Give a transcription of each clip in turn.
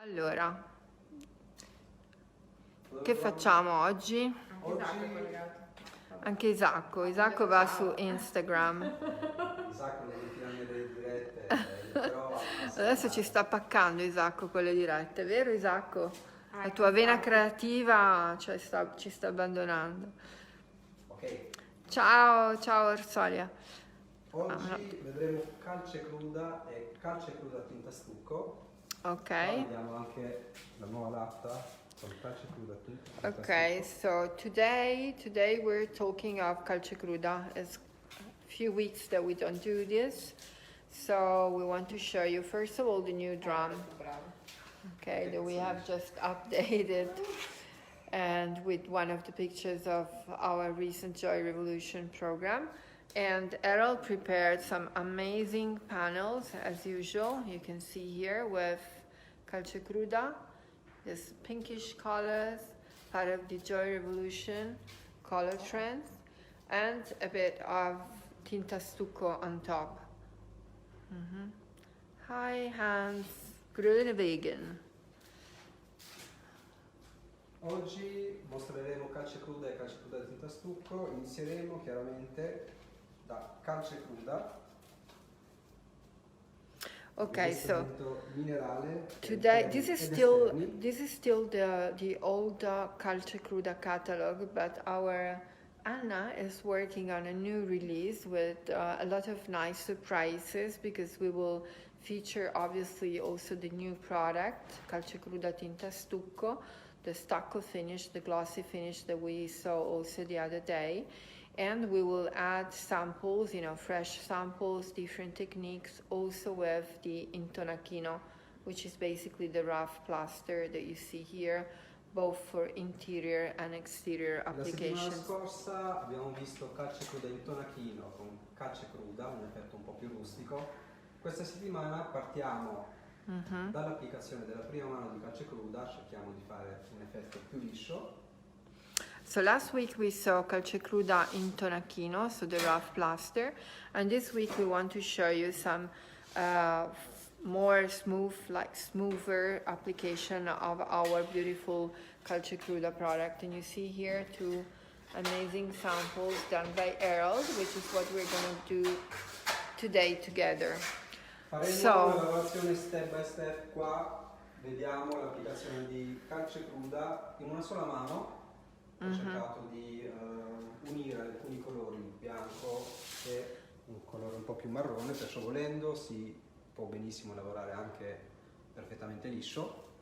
Allora, che facciamo oggi? Anche Isacco va su Instagram. Isacco deve tirare delle dirette, però Adesso ci sta paccando Isacco con le dirette, vero Isacco? La tua vena creativa ci sta abbandonando. Ok. Ciao Orsolia. Oggi vedremo CalceCruda e CalceCruda tinta stucco. Ok. Vediamo anche la nuova latta con CalceCruda tinta Okay, stucco. so today we're talking of CalceCruda. It's a few weeks that we don't do this, so we want to show you first of all the new drum. Okay, that we have just updated, and with one of the pictures of our recent Joy Revolution program. And Errol prepared some amazing panels as usual. You can see here with CalceCruda, this pinkish colors, part of the Joy Revolution color trends, and a bit of Tinta Stucco on top. Hi Hans Grönewegen. Oggi mostreremo CalceCruda e CalceCruda tinta stucco. Inizieremo chiaramente da CalceCruda. Okay, so minerale today this is still the old CalceCruda catalog, but our Anna is working on a new release with a lot of nice surprises, because we will feature obviously also the new product CalceCruda tinta stucco, the stucco finish, the glossy finish that we saw also the other day. And we will add samples, fresh samples, different techniques, also with the intonachino, which is basically the rough plaster that you see here, both for interior and exterior applications. La settimana scorsa abbiamo visto CalceCruda intonachino con CalceCruda, un effetto un po' più rustico. Questa settimana partiamo dall'applicazione della prima mano di CalceCruda, cerchiamo di fare un effetto più liscio. So last week we saw CalceCruda intonachino, so the rough plaster, and this week we want to show you some more smoother application of our beautiful CalceCruda product. And you see here two amazing samples done by Errol, which is what we're going to do today together. Faremo una lavorazione step by step. Qua vediamo l'applicazione di CalceCruda in una sola mano. Ho cercato di unire alcuni colori, il bianco e un colore un po' più marrone, perciò volendo si può benissimo lavorare anche perfettamente liscio.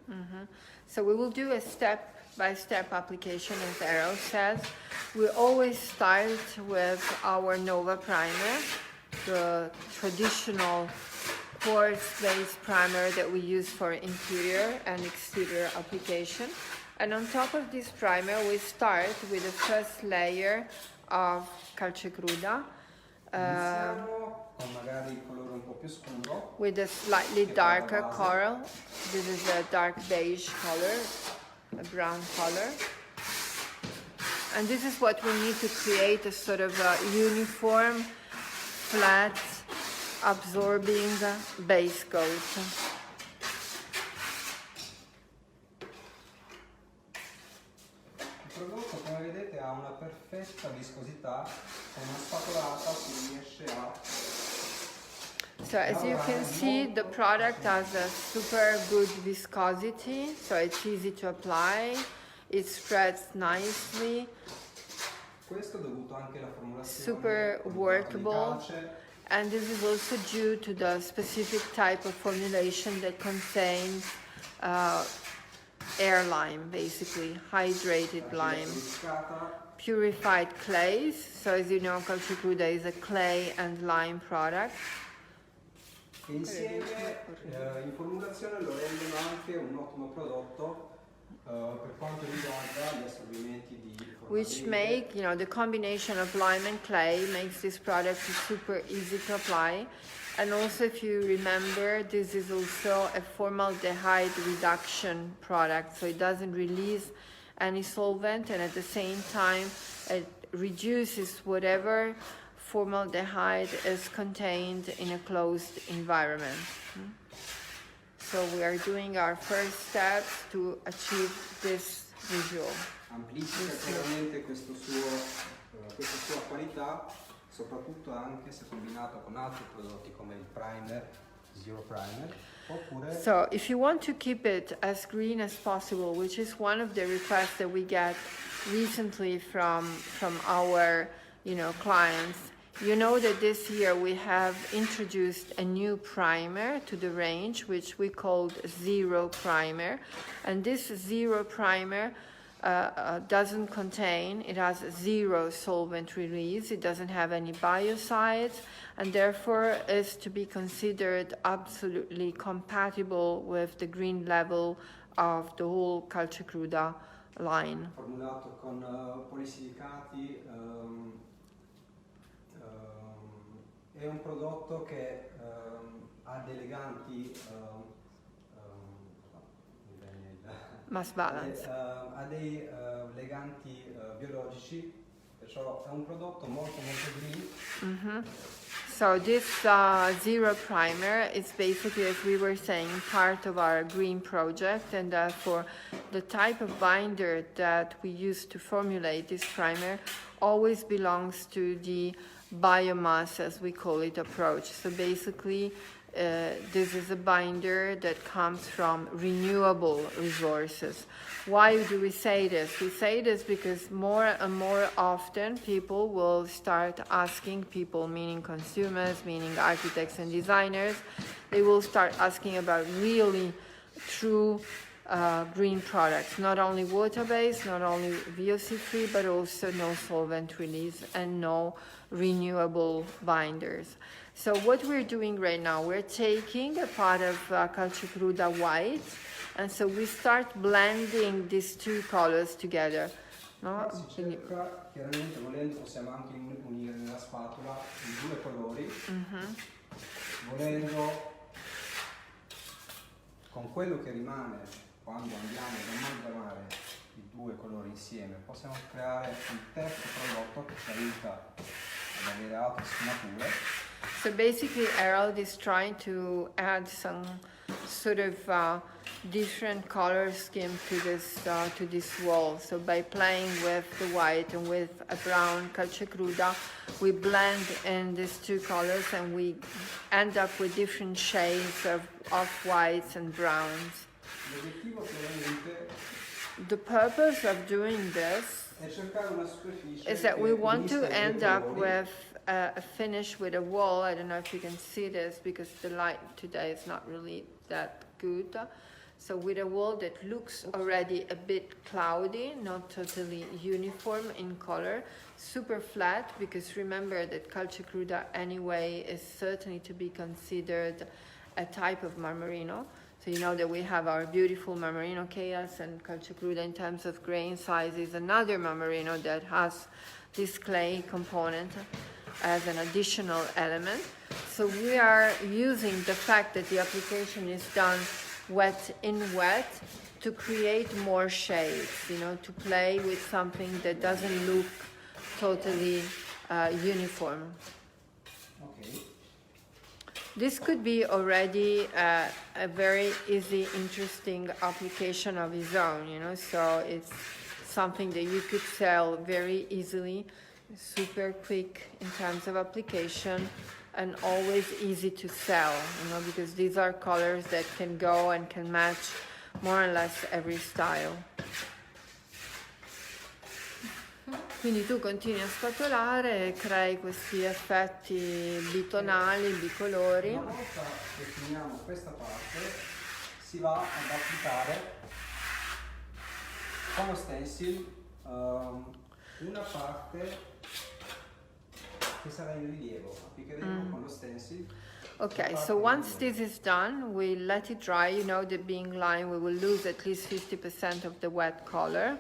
So we will do a step-by-step application, as Errol says. We always start with our Nova primer, the traditional quartz-based primer that we use for interior and exterior application. And on top of this primer, we start with the first layer of CalceCruda. Iniziamo con magari il colore un po' più scuro. With a slightly darker coral. This is a dark beige color, a brown color. And this is what we need to create a sort of a uniform, flat, absorbing base coat. Il prodotto, come vedete, ha una perfetta viscosità, con una spatolata si riesce a... So as you can see, the product has a super good viscosity, so it's easy to apply, it spreads nicely, Questo è dovuto anche alla formulazione super workable, and this is also due to the specific type of formulation that contains air lime, basically hydrated lime, purified clays. So as you know, CalceCruda is a clay and lime product. Insieme in formulazione lo rendono anche un ottimo prodotto per quanto riguarda gli assorbimenti di Which make, the combination of lime and clay makes this product super easy to apply. And also, if you remember, this is also a formaldehyde reduction product, so it doesn't release any solvent, and at the same time it reduces whatever formaldehyde is contained in a closed environment. So we are doing our first steps to achieve this visual. Amplifica chiaramente questa sua qualità, soprattutto anche se combinato con altri prodotti come il primer, Zero Primer, oppure... So if you want to keep it as green as possible, which is one of the requests that we get recently from our clients, you know that this year we have introduced a new primer to the range, which we called Zero Primer, and this Zero Primer doesn't contain, it has zero solvent release, it doesn't have any biocides, and therefore is to be considered absolutely compatible with the green level of the whole CalceCruda line. Formulato con polisilicati, è un prodotto che ha dei eleganti Mass balance. ha dei leganti biologici, perciò è un prodotto molto green. Mm-hmm. So this Zero Primer is basically, as we were saying, part of our green project, and therefore the type of binder that we use to formulate this primer always belongs to the biomass, as we call it, approach. So basically this is a binder that comes from renewable resources. Why do we say this? We say this because more and more often people will start asking, people meaning consumers, meaning architects and designers, they will start asking about really true green products, not only water-based, not only VOC-free, but also no solvent release and no renewable binders. So what we're doing right now, we're taking a part of CalceCruda white, and so we start blending these two colors together. No? Si cerca, chiaramente volendo possiamo anche unire nella spatola i due colori, volendo con quello che rimane quando andiamo ad amalgamare i due colori insieme, possiamo creare un terzo prodotto che ci aiuta ad avere altre sfumature. So basically Harold is trying to add some sort of different color scheme to this wall. So by playing with the white and with a brown CalceCruda, we blend in these two colors and we end up with different shades of whites and browns. The purpose of doing this is that we want to end up with a finish with a wall. I don't know if you can see this because the light today is not really that good. So with a wall that looks already a bit cloudy, not totally uniform in color, super flat, because remember that CalceCruda anyway is certainly to be considered a type of marmorino. So you know that we have our beautiful marmorino chaos, and CalceCruda in terms of grain size is another marmorino that has this clay component as an additional element. So we are using the fact that the application is done wet in wet to create more shades, to play with something that doesn't look totally uniform. Okay. This could be already a very easy, interesting application of its own, so it's something that you could sell very easily, super quick in terms of application, and always easy to sell, because these are colors that can go and can match more or less every style. Quindi tu continui a spatolare e crei questi effetti bitonali, bicolori. Una volta che finiamo questa parte, si va ad applicare con lo stencil una parte che sarà in rilievo. Applicheremo con lo stencil. Okay, so once this is done, we let it dry. You know that being lime, we will lose at least 50% of the wet color,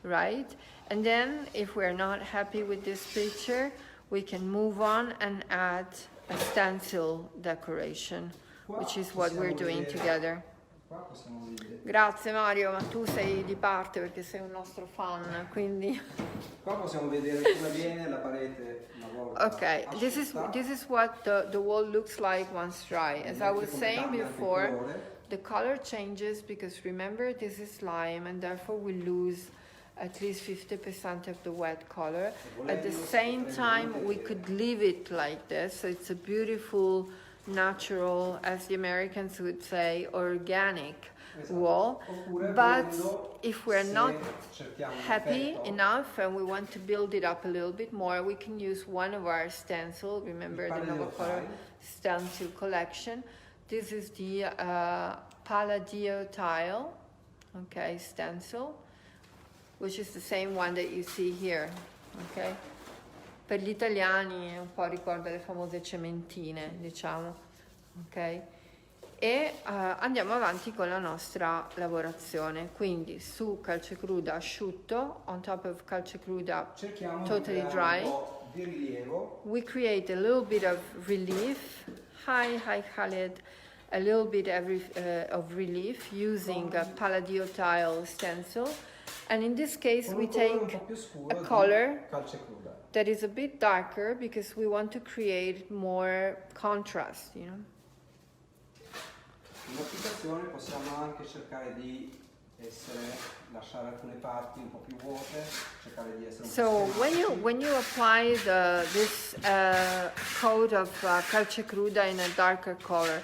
right? And then if we're not happy with this picture, we can move on and add a stencil decoration, which is what we're doing together. Grazie Mario, ma tu sei di parte perché sei un nostro fan, quindi... Qua possiamo vedere come viene la parete una volta. Okay, this is what the wall looks like once dry. As I was saying before, the color changes because remember this is lime and therefore we lose at least 50% of the wet color. At the same time, we could leave it like this, so it's a beautiful, natural, as the Americans would say, organic wall. But if we're not happy enough and we want to build it up a little bit more, we can use one of our stencils. Remember the Novacolor stencil collection. This is the Palladio tile, okay, stencil, which is the same one that you see here, ok? Per gli italiani un po' ricorda le famose cementine, diciamo, ok? E andiamo avanti con la nostra lavorazione, quindi su CalceCruda asciutto, on top of CalceCruda totally dry, di rilievo. We create a little bit of relief, hi Khaled, a little bit of relief using a Palladio tile stencil. And in this case, we take a color that is a bit darker because we want to create more contrast, you know. In applicazione possiamo anche cercare di lasciare alcune parti un po' più vuote, cercare di essere un po' when you apply this coat of CalceCruda in a darker color,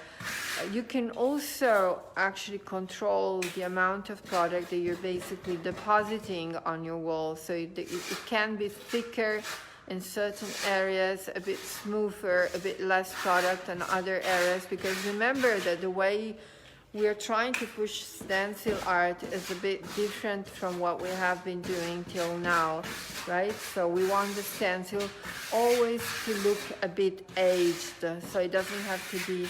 you can also actually control the amount of product that you're basically depositing on your wall. So it can be thicker in certain areas, a bit smoother, a bit less product in other areas, because remember that the way we are trying to push stencil art is a bit different from what we have been doing till now, right? So we want the stencil always to look a bit aged, so it doesn't have to be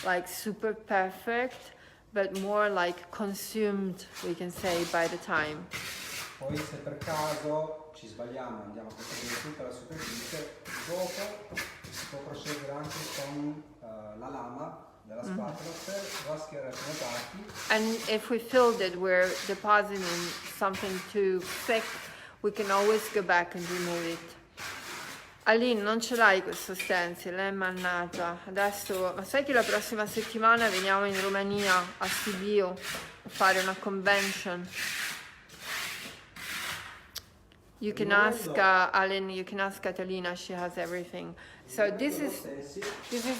like super perfect, but more like consumed, we can say, by the time. Poi se per caso ci sbagliamo, andiamo a coprire tutta la superficie, dopo si può procedere anche con la lama della spatola per raschiare alcune parti. And if we feel that we're depositing something too thick, we can always go back and remove it. Aline, non ce l'hai questo stencil, mannaggia. Adesso, ma sai che la prossima settimana veniamo in Romania, a Sibiu, a fare una convention? You can ask Aline, you can ask Catalina, she has everything. So this is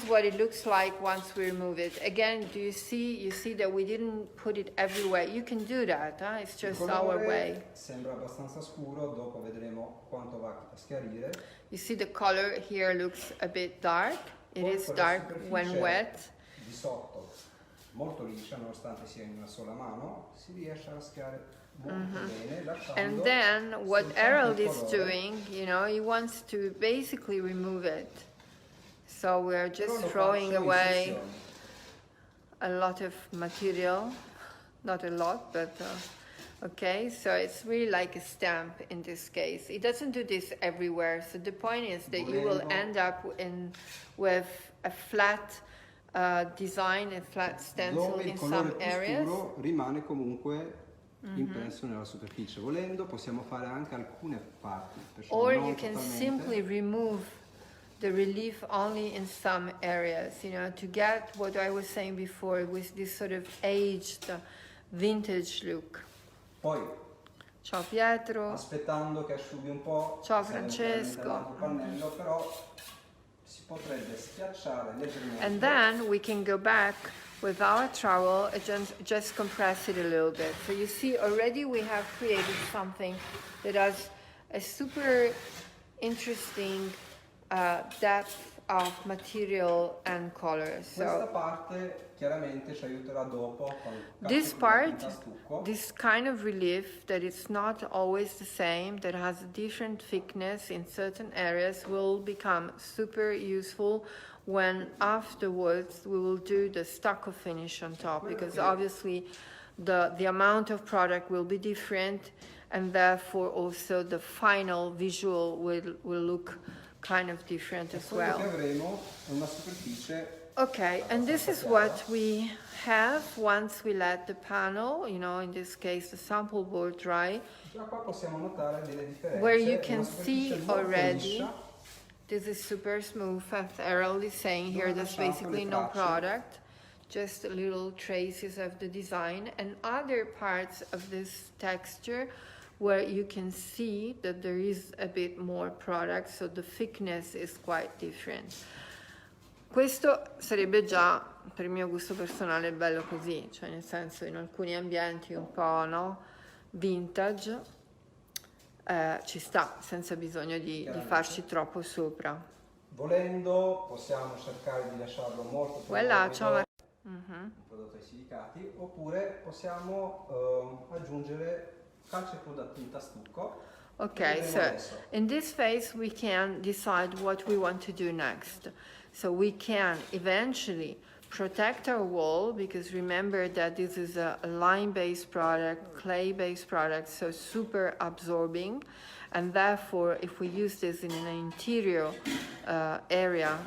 what it looks like once we remove it. Again, do you see that we didn't put it everywhere. You can do that, huh? It's just our way. Sembra abbastanza scuro, dopo vedremo quanto va a schiarire. You see the color here looks a bit dark. It is dark when wet. Di sotto molto liscia, nonostante sia in una sola mano, si riesce a raschiare molto bene, lasciando. And then what Errol is doing, you know, he wants to basically remove it. So we're just throwing away a lot of material, not a lot, but okay, so it's really like a stamp in this case. It doesn't do this everywhere, so the point is that you will end up with a flat design, a flat stencil in some areas. Scuro rimane comunque impresso nella superficie. Volendo possiamo fare anche alcune parti. Or you can simply remove the relief only in some areas, you know, to get what I was saying before with this sort of aged vintage look. Poi, ciao Pietro. aspettando che asciughi un po', ciao Francesco. Pannello, però si potrebbe schiacciare leggermente. And then we can go back with our trowel and just compress it a little bit. So you see already we have created something that has a super interesting depth of material and color. So questa parte chiaramente ci aiuterà dopo con this part, Stucco. this kind of relief that it's not always the same, that has a different thickness in certain areas, will become super useful when afterwards we will do the stucco finish on top, because obviously the amount of product will be different, and therefore also the final visual will look kind of different as well. Okay, and this is what we have once we let the panel, you know, in this case the sample board dry, where you can see already this is super smooth, as Errol is saying here, there's basically no product. just little traces of the design, and other parts of this texture where you can see that there is a bit more product, so the thickness is quite different. Questo sarebbe già, per il mio gusto personale, bello così, cioè nel senso in alcuni ambienti un po', no, vintage, ci sta, senza bisogno di farci troppo sopra. Volendo possiamo cercare di lasciarlo molto più morbido, un prodotto ai silicati, oppure possiamo aggiungere CalceCruda tinta stucco. Okay, so in this phase we can decide what we want to do next. So we can eventually protect our wall, because remember that this is a lime-based product, clay-based product, so super absorbing, and therefore if we use this in an interior area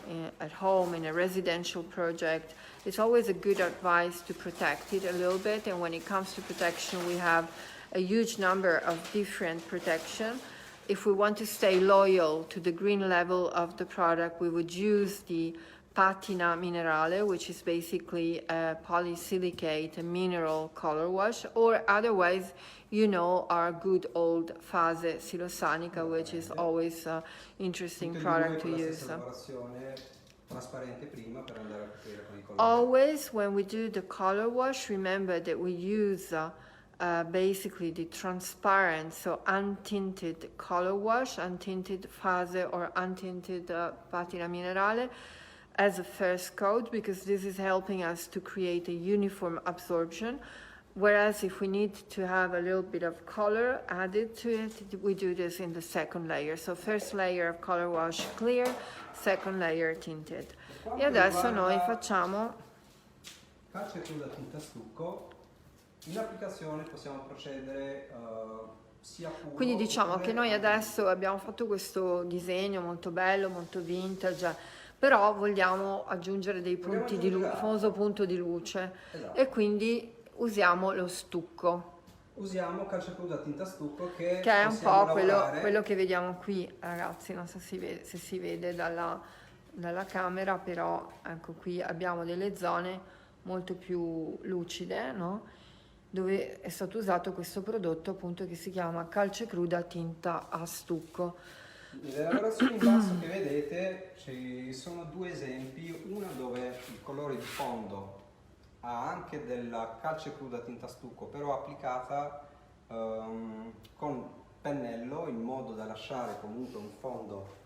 at home, in a residential project, it's always a good advice to protect it a little bit. And when it comes to protection, we have a huge number of different protection. If we want to stay loyal to the green level of the product, we would use the patina minerale, which is basically a polysilicate, a mineral color wash, or otherwise, you know, our good old fase silosanica, which is always an interesting product to use. Always when we do the color wash, remember that we use basically the transparent, so untinted color wash, untinted fase or untinted patina minerale as a first coat, because this is helping us to create a uniform absorption. Whereas if we need to have a little bit of color added to it, we do this in the second layer. So first layer of color wash clear, second layer tinted. E adesso noi facciamo CalceCruda tinta stucco. In applicazione possiamo procedere sia puro. Quindi diciamo che noi adesso abbiamo fatto questo disegno molto bello, molto vintage, però vogliamo aggiungere dei punti di luce, il famoso punto di luce, esatto. E quindi usiamo lo stucco. Usiamo CalceCruda tinta stucco che è un po' quello che vediamo qui, ragazzi, non so se si vede dalla camera, però ecco qui abbiamo delle zone molto più lucide, no? Dove è stato usato questo prodotto appunto che si chiama CalceCruda tinta a stucco. Nelle lavorazioni in basso che vedete ci sono due esempi, una dove il colore di fondo ha anche della CalceCruda tinta stucco, però applicata con pennello in modo da lasciare comunque un fondo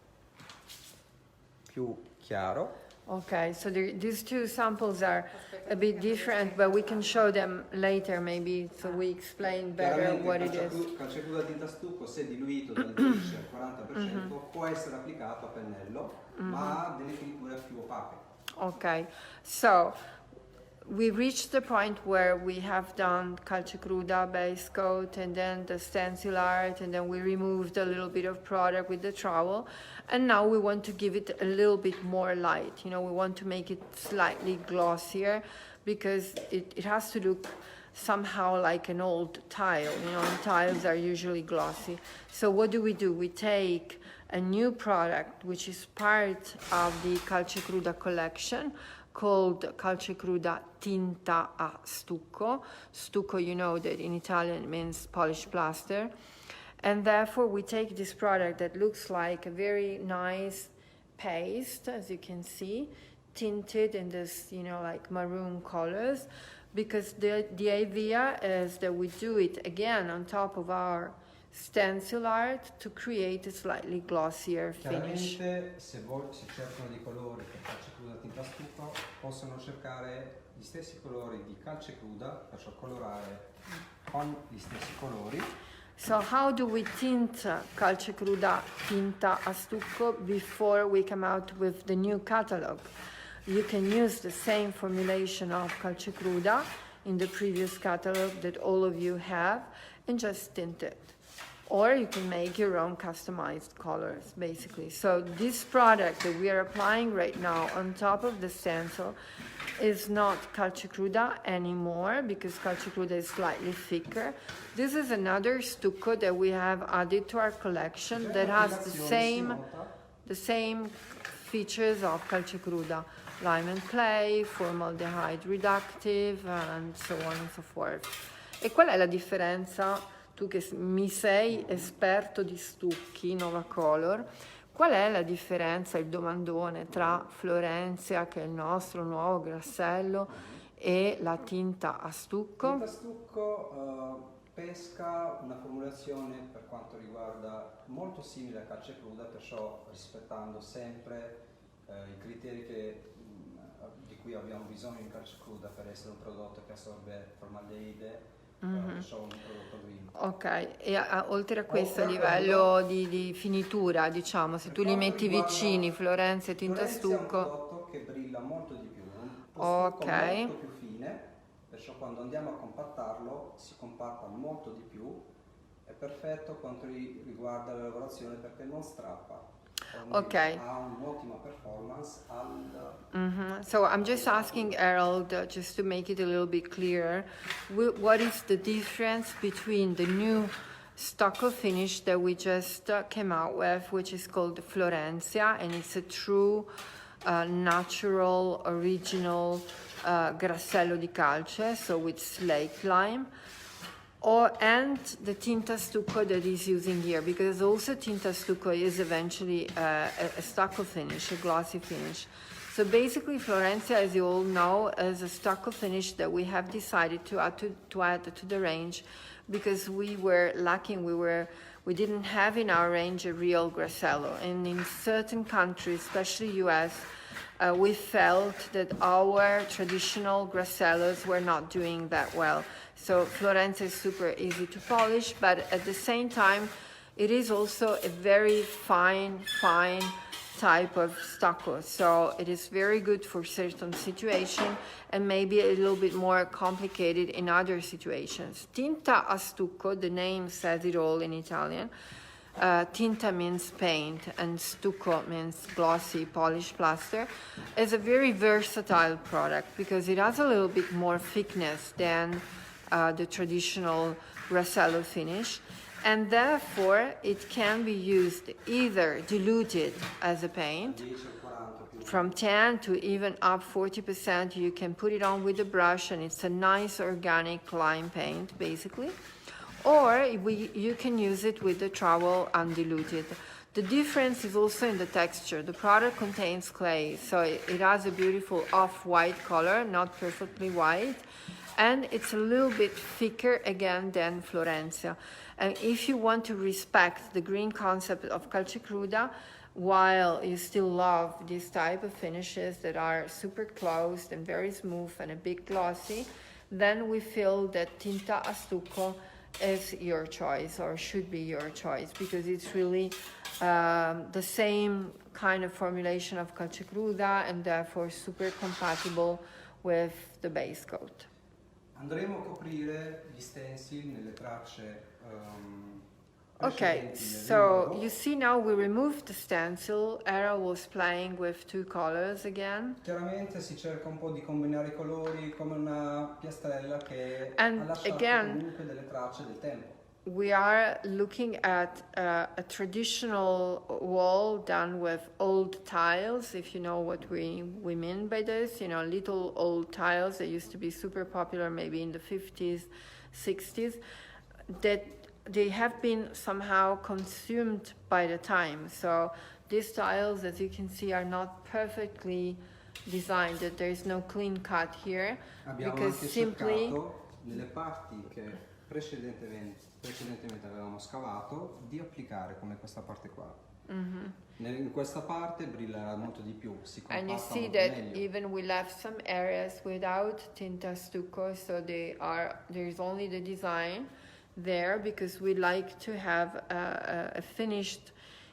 più chiaro. Okay, so these two samples are a bit different, but we can show them later maybe, so we explain better what it is. CalceCruda tinta stucco, se diluito dal 10 al 40%, può essere applicato a pennello, ma ha delle finiture più opache. Okay, so we reached the point where we have done CalceCruda base coat and then the stencil art, and then we removed a little bit of product with the trowel, and now we want to give it a little bit more light. You know, we want to make it slightly glossier, because it has to look somehow like an old tile. You know, and tiles are usually glossy. So what do? We take a new product which is part of the CalceCruda collection, called CalceCruda tinta a stucco. Stucco, you know that in Italian means polished plaster. And therefore we take this product that looks like a very nice paste, as you can see, tinted in this, you know, like maroon colors, because the idea is that we do it again on top of our stencil art to create a slightly glossier finish. Chiaramente se cercano dei colori per CalceCruda tinta stucco, possono cercare gli stessi colori di CalceCruda, perciò colorare con gli stessi colori. So how do we tint CalceCruda tinta a stucco before we come out with the new catalog? You can use the same formulation of CalceCruda in the previous catalog that all of you have and just tint it. Or you can make your own customized colors, basically. So this product that we are applying right now on top of the stencil is not CalceCruda anymore, because CalceCruda is slightly thicker. This is another stucco that we have added to our collection that has the same features of CalceCruda. lime and clay, formaldehyde reductive, and so on and so forth. E qual è la differenza, tu che mi sei esperto di stucchi, Novacolor, qual è la differenza, il domandone, tra Florenzia, che è il nostro nuovo grassello, e la tinta a stucco? Tinta a stucco pesca una formulazione per quanto riguarda molto simile a CalceCruda, perciò rispettando sempre i criteri di cui abbiamo bisogno in CalceCruda per essere un prodotto che assorbe formaldeide, perciò un prodotto green. Ok, e oltre a questo a livello di finitura, diciamo, se tu li metti vicini, Florenzia e tinta a stucco... Florenzia è un prodotto che brilla molto di più, un stucco molto più fine, perciò quando andiamo a compattarlo si compatta molto di più, è perfetto quanto riguarda la lavorazione perché non strappa. Okay. Ha un'ottima performance So I'm just asking Harold, just to make it a little bit clearer, what is the difference between the new stucco finish that we just came out with, which is called Florenzia, and it's a true natural, original grassello di calce, so with slate lime, and the tinta stucco that is using here, because also tinta stucco is eventually a stucco finish, a glossy finish. So basically Florenzia, as you all know, is a stucco finish that we have decided to add to the range because we were lacking, we didn't have in our range a real grassello, and in certain countries, especially US, we felt that our traditional grassellos were not doing that well. So Florenzia is super easy to polish, but at the same time, it is also a very fine type of stucco. So it is very good for certain situations and maybe a little bit more complicated in other situations. Tinta a stucco, the name says it all in Italian. Tinta means paint and stucco means glossy polished plaster. It's a very versatile product because it has a little bit more thickness than the traditional grassello finish, and therefore it can be used either diluted as a paint from 10 to even up 40%. You can put it on with a brush and it's a nice organic lime paint basically, or you can use it with the trowel undiluted. The difference is also in the texture. The product contains clay, so it has a beautiful off-white color, not perfectly white, and it's a little bit thicker again than Florenzia. And if you want to respect the green concept of CalceCruda, while you still love this type of finishes that are super closed and very smooth and a bit glossy, then we feel that Tinta a Stucco is your choice, or should be your choice, because it's really the same kind of formulation of CalceCruda and therefore super compatible with the base coat. Andremo a coprire gli stencil nelle tracce Okay, so you see now we removed the stencil. Era was playing with two colors again. Chiaramente si cerca un po' di combinare i colori come una piastrella che ha lasciato comunque delle tracce del tempo. We are looking at a traditional wall done with old tiles, if you know what we mean by this, you know, little old tiles that used to be super popular maybe in the 50s, 60s, that they have been somehow consumed by the time. So these tiles, as you can see, are not perfectly designed, that there is no clean cut here. Abbiamo because anche simply nelle parti che precedentemente avevamo scavato di applicare come questa parte qua. In questa parte brillerà molto di più, si compatta and you see molto that meglio. even we left some areas without tinta stucco, so there's only the design there because we like to have a finished,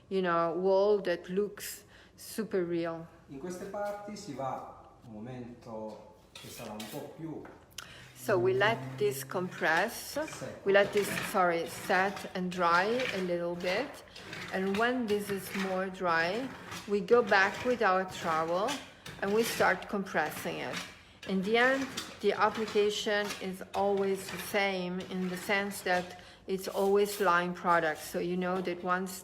you know, wall that looks super real. In queste parti si va un momento che sarà un po' più. So we let this compress, set and dry a little bit. And when this is more dry, we go back with our trowel and we start compressing it. In the end, the application is always the same in the sense that it's always lime products. So you know that once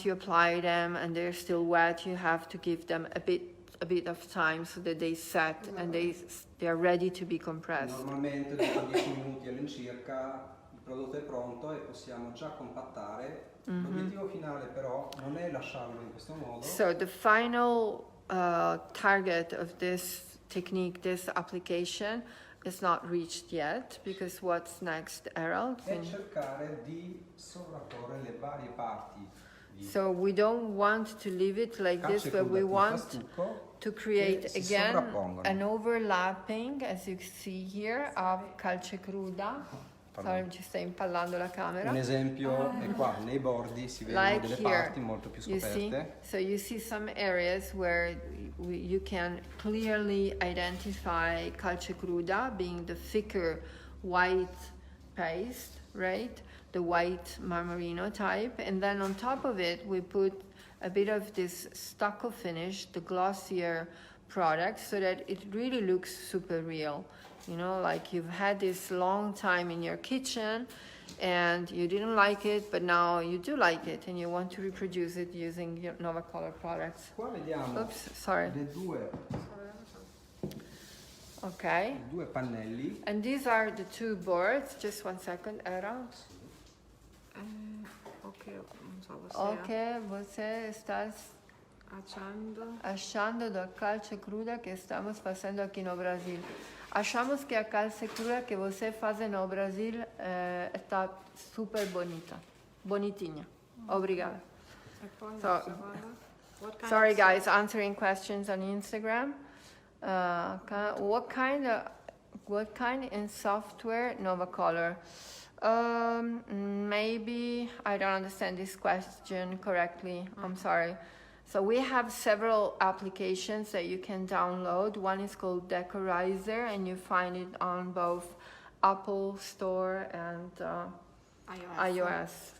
you apply them and they're still wet, you have to give them a bit a bit of time so that they set and they are ready to be compressed. Normalmente dopo 10 minuti all'incirca il prodotto è pronto e possiamo già compattare. L'obiettivo finale però non è lasciarlo in questo modo. So the final target of this technique, this application, is not reached yet, because what's next, Harold? È cercare di sovrapporre le varie parti. So we don't want to leave it like this, but we want to create again an overlapping, as you see here, of CalceCruda. Sorry, ci sta impallando la camera. Un esempio è qua, nei bordi si vedono delle parti molto più scoperte. So you see some areas where you can clearly identify CalceCruda being the thicker white paste, right? The white marmorino type, and then on top of it we put a bit of this stucco finish, the glossier product, so that it really looks super real. You know, like you've had this long time in your kitchen and you didn't like it, but now you do like it and you want to reproduce it using your Novacolor products. Qua vediamo due pannelli. And these are the two boards. Just one second, Era. Ok, você está achando da CalceCruda que estamos fazendo aqui no Brasil. Achamos que a CalceCruda que você faz no Brasil está super bonita, bonitinha. Obrigada. So, sorry guys, answering questions on Instagram. What kind in software? Novacolor. Maybe I don't understand this question correctly. I'm sorry. So we have several applications that you can download. One is called Decorizer, and you find it on both Apple Store and iOS.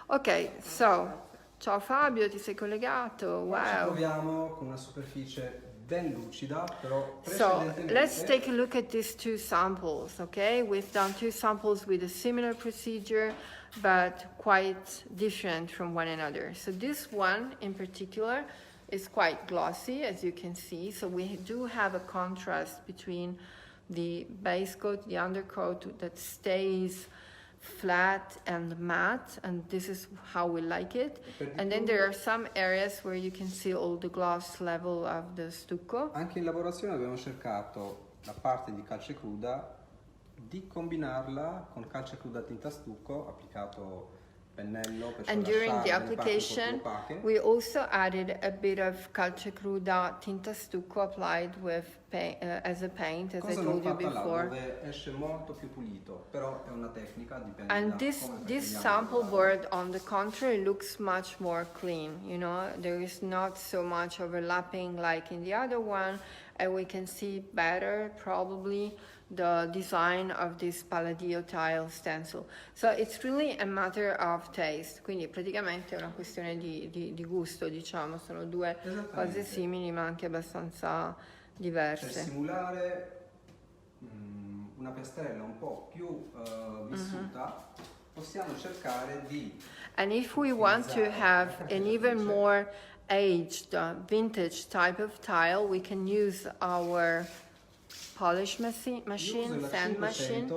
Ok, so ciao Fabio, ti sei collegato? Wow. Ci troviamo con una superficie ben lucida, però So let's take a look at these two samples, okay? We've done two samples with a similar procedure, but quite different from one another. So this one in particular is quite glossy, as you can see. So we do have a contrast between the base coat, the undercoat that stays flat and matte, and this is how we like it. And then there are some areas where you can see all the gloss level of the stucco. Anche in lavorazione abbiamo cercato la parte di CalceCruda di combinarla con CalceCruda tinta stucco applicato pennello per and during the application we also added a bit of CalceCruda tinta stucco applied with as a paint, as I told you before. Dove esce molto più pulito, però è una tecnica, dipende and this sample board on the contrary looks much more clean, you know, there is not so much overlapping like in the other one, and we can see better probably the design of this Palladio tile stencil. So it's really a matter of taste, quindi praticamente è una questione di gusto, diciamo, sono due cose simili ma anche abbastanza diverse. Per simulare una piastrella un po' più vissuta, possiamo cercare di... And if we want to have an even more aged vintage type of tile, we can use our polish machine, sand machine,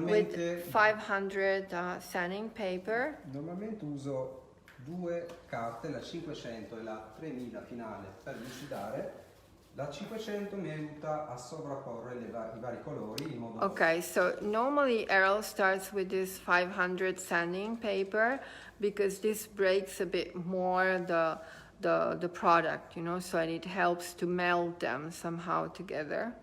with 500 sanding paper. Normalmente uso due carte, la 500 e la 3000 finale per lucidare. La 500 mi aiuta a sovrapporre i vari colori in modo... Okay, so normally Errol starts with this 500 sanding paper because this breaks a bit more the product, you know, so it helps to meld them somehow together.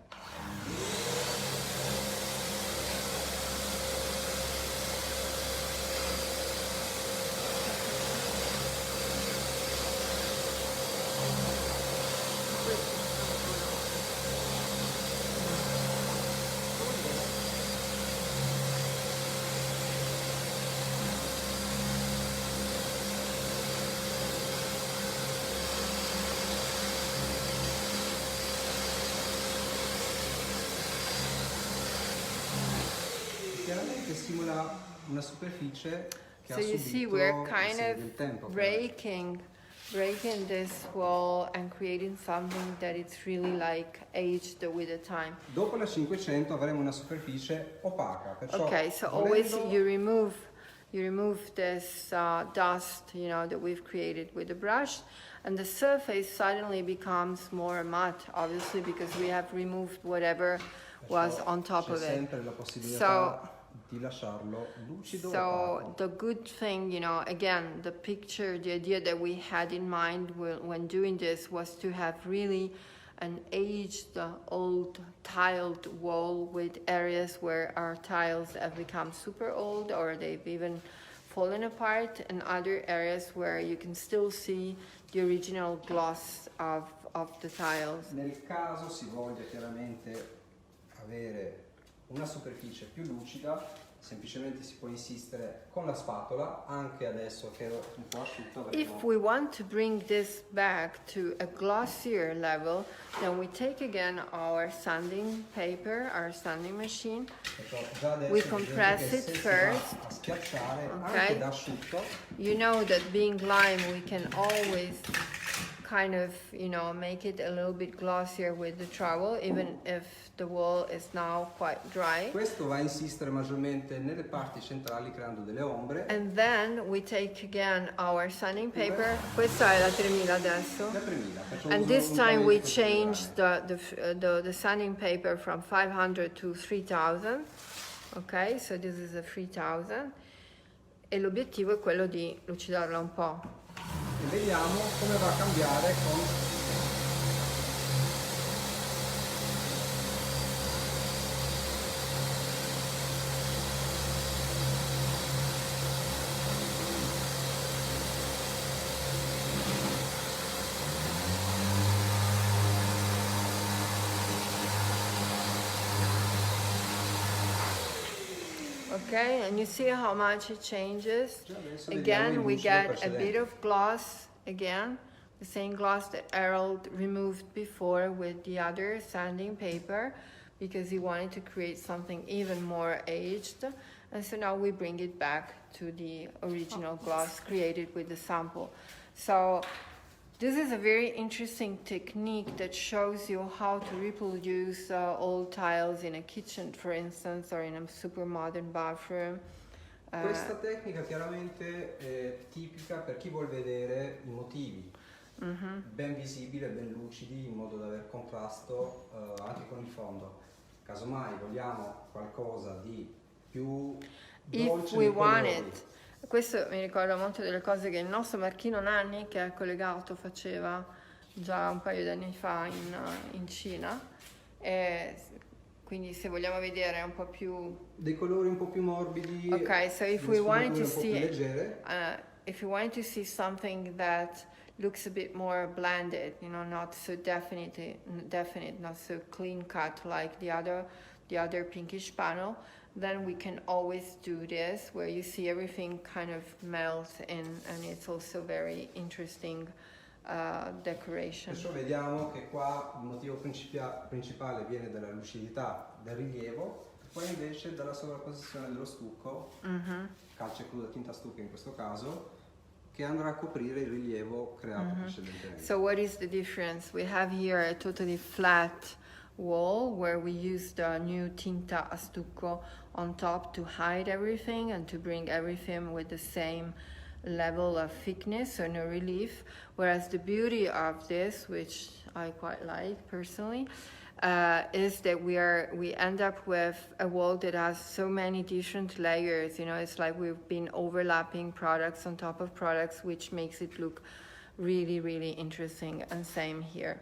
Chiaramente simula una superficie che So ha you see, subito we're il kind segno del tempo. of breaking breaking this wall and creating something that it's really like aged with the time. Dopo la 500 avremo una superficie opaca, perciò Okay, so volendo, always you remove this dust, you know, that we've created with the brush, and the surface suddenly becomes more matte, obviously, because we have removed whatever was on top c'è of it. sempre la possibilità di lasciarlo lucido e So opaco. the good thing, you know, again, the picture, the idea that we had in mind when doing this was to have really an aged, old tiled wall with areas where our tiles have become super old or they've even fallen apart, and other areas where you can still see the original gloss of the tiles. Nel caso si voglia chiaramente avere una superficie più lucida, semplicemente si può insistere con la spatola, anche adesso che è un po' asciutto. If we want to bring this back to a glossier level, then we take again our sanding paper, our sanding machine. We compress it first. A schiacciare Okay. anche da asciutto. You know that being lime, we can always kind of, you know, make it a little bit glossier with the trowel, even if the wall is now quite dry. Questo va a insistere maggiormente nelle parti centrali creando delle ombre. And then we take again our sanding paper. Questa è la 3000 adesso. La 3000, facciamo And uso this un time taglio we di changed particolare. the sanding paper from 500 to 3000. Okay, so this is a 3000. E l'obiettivo è quello di lucidarla un po'. E vediamo come va a cambiare con Okay, and you see how much it changes. Adesso vediamo Again, il we lucido get a precedente. bit of gloss again, the same gloss that Harold removed before with the other sanding paper, because he wanted to create something even more aged. And so now we bring it back to the original gloss created with the sample. So this is a very interesting technique that shows you how to reproduce old tiles in a kitchen, for instance, or in a super modern bathroom. Questa tecnica chiaramente è tipica per chi vuol vedere i motivi ben visibili e ben lucidi, in modo da aver contrasto anche con il fondo. Casomai vogliamo qualcosa di più dolce If we nei want colori. it. Questo mi ricorda molte delle cose che il nostro Marchino Nanni, che è collegato, faceva già un paio di anni fa in Cina. E quindi se vogliamo vedere un po' più... Dei colori un po' più morbidi, Okay, so if we delle wanted to sfumature un po' più see... leggere. if you wanted to see something that looks a bit more blended, you know, not so definite, not so clean cut like the other pinkish panel, then we can always do this, where you see everything kind of melt in, and it's also very interesting decoration. Perciò vediamo che qua il motivo principale viene dalla lucidità del rilievo, poi invece dalla sovrapposizione dello stucco, CalceCruda tinta stucco in questo caso, che andrà a coprire il rilievo creato precedentemente. So what is the difference? We have here a totally flat wall where we used the new Tinta Stucco on top to hide everything and to bring everything with the same level of thickness, so no relief. Whereas the beauty of this, which I quite like personally, is that we end up with a wall that has so many different layers. You know, it's like we've been overlapping products on top of products, which makes it look really, really interesting. And same here.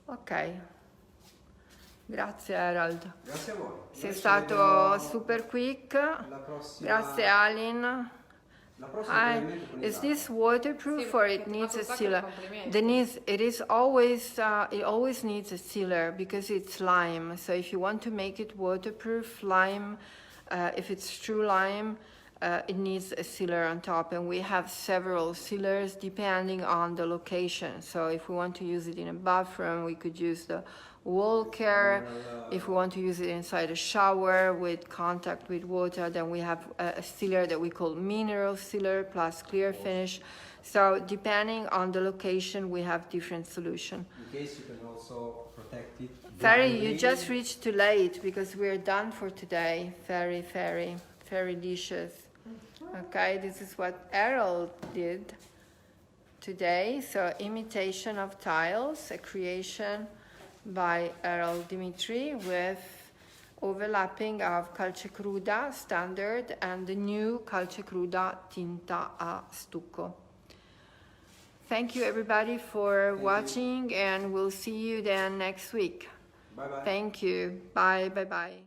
Ok, grazie Harold. Grazie a voi. Sei Noi ci stato vediamo super quick. alla prossima- Grazie Alin. La prossima Hi, probabilmente con il is latte. this waterproof Sì, or it ti needs faccio a un sacco di sealer? complimenti. It always needs a sealer because it's lime. So if you want to make it waterproof, lime, if it's true lime, it needs a sealer on top, and we have several sealers depending on the location. So if we want to use it in a bathroom, we could use the wall care. If we want to use it inside a shower with contact with water, then we have a sealer that we call mineral sealer plus clear finish. So depending on the location, we have different solution. In case you can also protect it. Ferry, you just reached too late because we're done for today. Very, very, very delicious. Okay, this is what Errol did today. So imitation of tiles, a creation by Errol Dimitri with overlapping of CalceCruda standard and the new CalceCruda Tinta a Stucco. Thank you everybody for watching, and we'll see you then next week. Bye bye. Thank you. Bye, bye, bye.